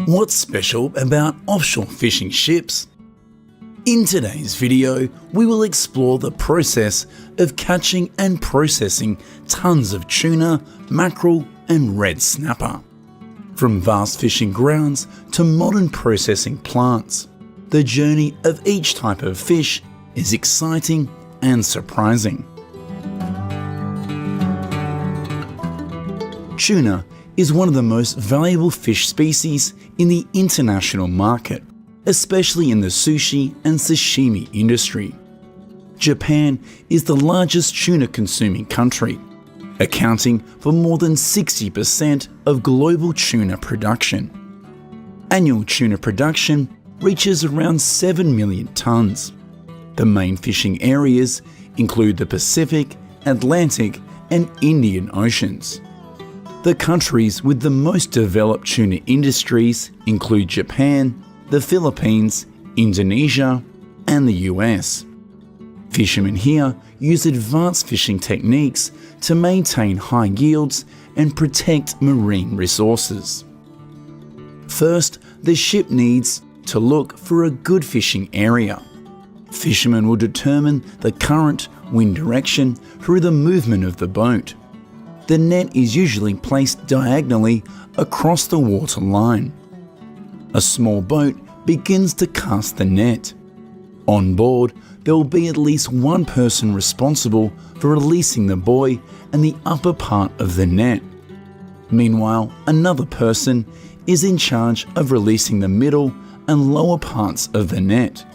What's special about offshore fishing ships? In today's video, we will explore the process of catching and processing tons of tuna, mackerel and red snapper. From vast fishing grounds to modern processing plants, the journey of each type of fish is exciting and surprising. Tuna is one of the most valuable fish species in the international market, especially in the sushi and sashimi industry. Japan is the largest tuna consuming country, accounting for more than 60% of global tuna production. Annual tuna production reaches around 7 million tonnes. The main fishing areas include the Pacific, Atlantic and Indian Oceans. The countries with the most developed tuna industries include Japan, the Philippines, Indonesia and the US. Fishermen here use advanced fishing techniques to maintain high yields and protect marine resources. First, the ship needs to look for a good fishing area. Fishermen will determine the current, wind direction through the movement of the boat. The net is usually placed diagonally across the water line. A small boat begins to cast the net. On board, there will be at least one person responsible for releasing the buoy and the upper part of the net. Meanwhile, another person is in charge of releasing the middle and lower parts of the net.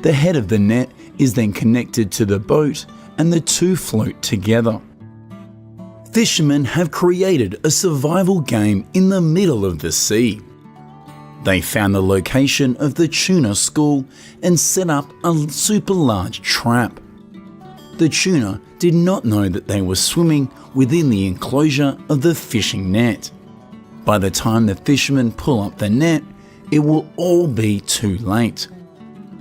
The head of the net is then connected to the boat and the two float together. Fishermen have created a survival game in the middle of the sea. They found the location of the tuna school and set up a super large trap. The tuna did not know that they were swimming within the enclosure of the fishing net. By the time the fishermen pull up the net, it will all be too late.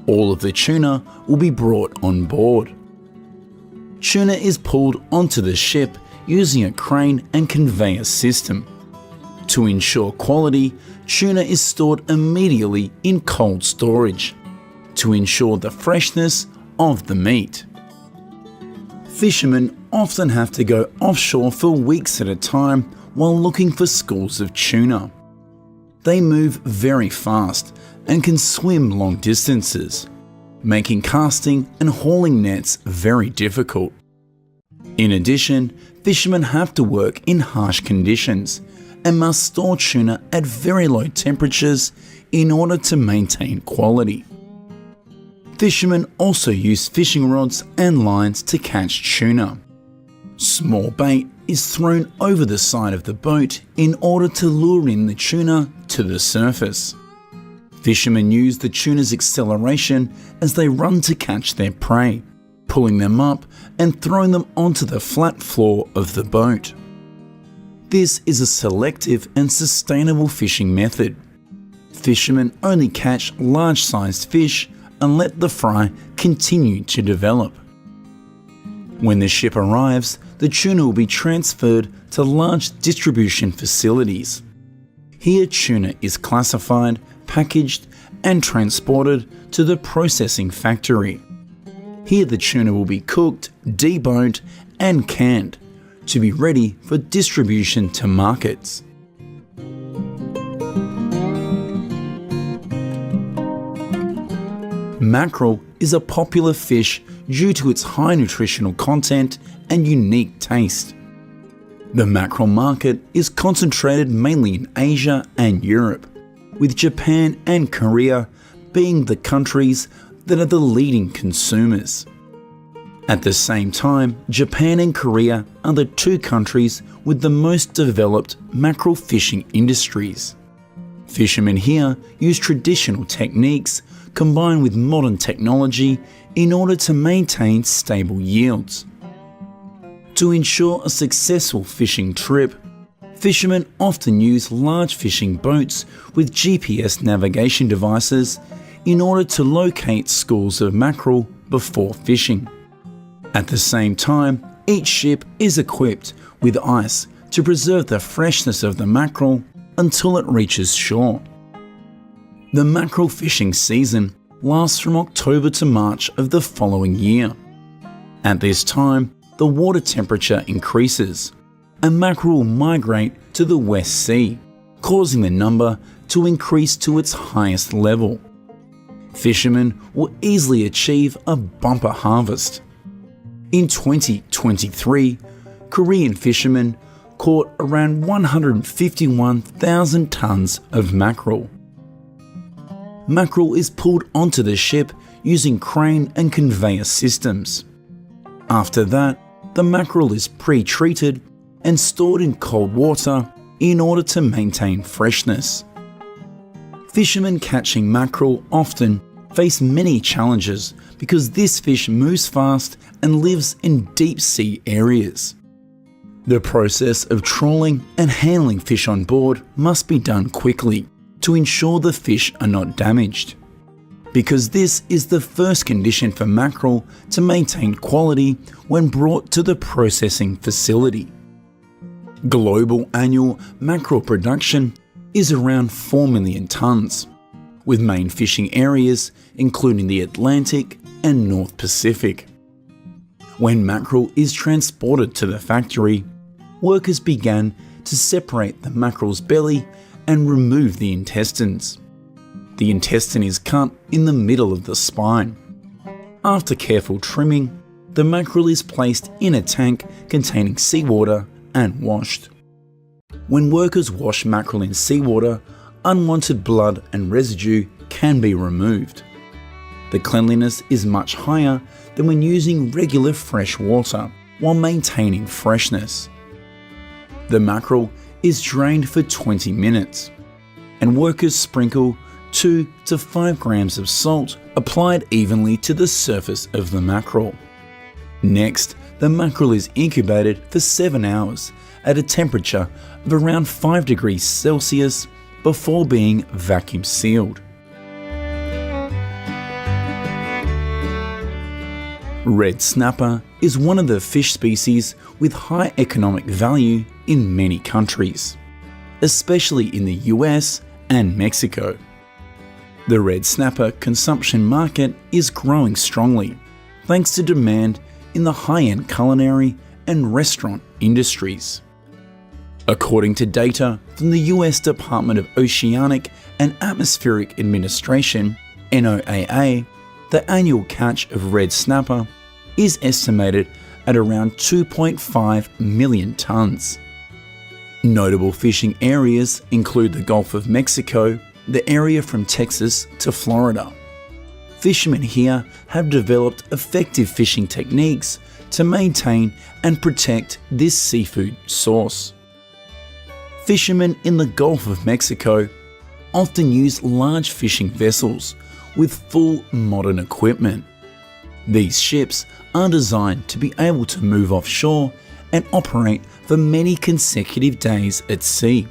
All of the tuna will be brought on board. Tuna is pulled onto the ship using a crane and conveyor system. To ensure quality, tuna is stored immediately in cold storage to ensure the freshness of the meat. Fishermen often have to go offshore for weeks at a time while looking for schools of tuna. They move very fast and can swim long distances, making casting and hauling nets very difficult. In addition, fishermen have to work in harsh conditions and must store tuna at very low temperatures in order to maintain quality. Fishermen also use fishing rods and lines to catch tuna. Small bait is thrown over the side of the boat in order to lure in the tuna to the surface. Fishermen use the tuna's acceleration as they run to catch their prey, pulling them up and throwing them onto the flat floor of the boat. This is a selective and sustainable fishing method. Fishermen only catch large-sized fish and let the fry continue to develop. When the ship arrives, the tuna will be transferred to large distribution facilities. Here, tuna is classified, packaged and transported to the processing factory. Here the tuna will be cooked, deboned and canned to be ready for distribution to markets. Mackerel is a popular fish due to its high nutritional content and unique taste. The mackerel market is concentrated mainly in Asia and Europe, with Japan and Korea being the countries that are the leading consumers. At the same time, Japan and Korea are the two countries with the most developed mackerel fishing industries. Fishermen here use traditional techniques combined with modern technology in order to maintain stable yields. To ensure a successful fishing trip, fishermen often use large fishing boats with GPS navigation devices in order to locate schools of mackerel before fishing. At the same time, each ship is equipped with ice to preserve the freshness of the mackerel until it reaches shore. The mackerel fishing season lasts from October to March of the following year. At this time, the water temperature increases, and mackerel will migrate to the West Sea, causing the number to increase to its highest level. Fishermen will easily achieve a bumper harvest. In 2023, Korean fishermen caught around 151,000 tons of mackerel. Mackerel is pulled onto the ship using crane and conveyor systems. After that, the mackerel is pre-treated and stored in cold water in order to maintain freshness. Fishermen catching mackerel often face many challenges because this fish moves fast and lives in deep sea areas. The process of trawling and handling fish on board must be done quickly to ensure the fish are not damaged, because this is the first condition for mackerel to maintain quality when brought to the processing facility. Global annual mackerel production is around 4 million tonnes, with main fishing areas including the Atlantic and North Pacific. When mackerel is transported to the factory, workers began to separate the mackerel's belly and remove the intestines. The intestine is cut in the middle of the spine. After careful trimming, the mackerel is placed in a tank containing seawater and washed. When workers wash mackerel in seawater, unwanted blood and residue can be removed. The cleanliness is much higher than when using regular fresh water while maintaining freshness. The mackerel is drained for 20 minutes, and workers sprinkle 2 to 5 grams of salt applied evenly to the surface of the mackerel. Next, the mackerel is incubated for 7 hours at a temperature of around 5 degrees Celsius before being vacuum sealed. Red snapper is one of the fish species with high economic value in many countries, especially in the US and Mexico. The red snapper consumption market is growing strongly thanks to demand in the high-end culinary and restaurant industries. According to data from the US Department of Oceanic and Atmospheric Administration, NOAA, the annual catch of red snapper is estimated at around 2.5 million tonnes. Notable fishing areas include the Gulf of Mexico, the area from Texas to Florida. Fishermen here have developed effective fishing techniques to maintain and protect this seafood source. Fishermen in the Gulf of Mexico often use large fishing vessels with full modern equipment. These ships are designed to be able to move offshore and operate for many consecutive days at sea.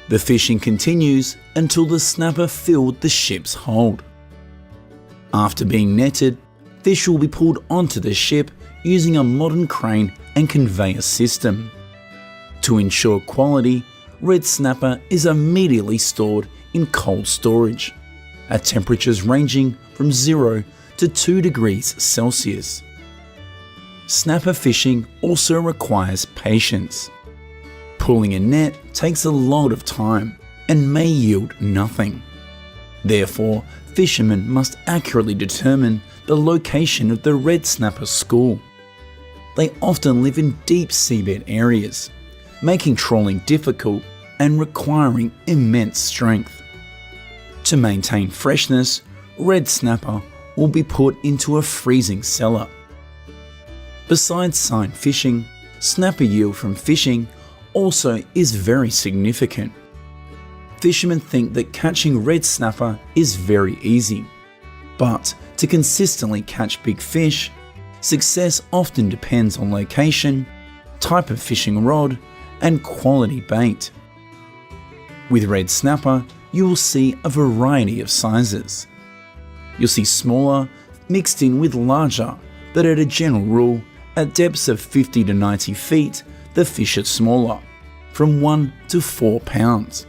The fishing continues until the snapper filled the ship's hold. After being netted, fish will be pulled onto the ship using a modern crane and conveyor system. To ensure quality, red snapper is immediately stored in cold storage at temperatures ranging from 0 to 2 degrees Celsius. Snapper fishing also requires patience. Pulling a net takes a lot of time and may yield nothing. Therefore, fishermen must accurately determine the location of the red snapper school. They often live in deep seabed areas, making trawling difficult and requiring immense strength. To maintain freshness, red snapper will be put into a freezing cellar. Besides seine fishing, snapper yield from fishing also is very significant. Fishermen think that catching red snapper is very easy, but to consistently catch big fish, success often depends on location, type of fishing rod, and quality bait. With red snapper, you will see a variety of sizes. You'll see smaller mixed in with larger, but at a general rule, at depths of 50 to 90 feet, the fish are smaller, from 1 to 4 pounds.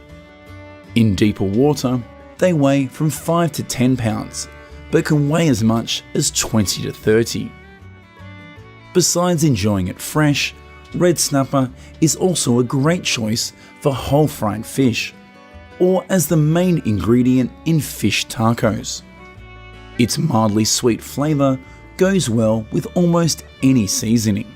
In deeper water, They weigh from 5 to 10 pounds, but can weigh as much as 20 to 30. Besides enjoying it fresh, red snapper is also a great choice for whole fried fish, or as the main ingredient in fish tacos. Its mildly sweet flavour goes well with almost any seasoning.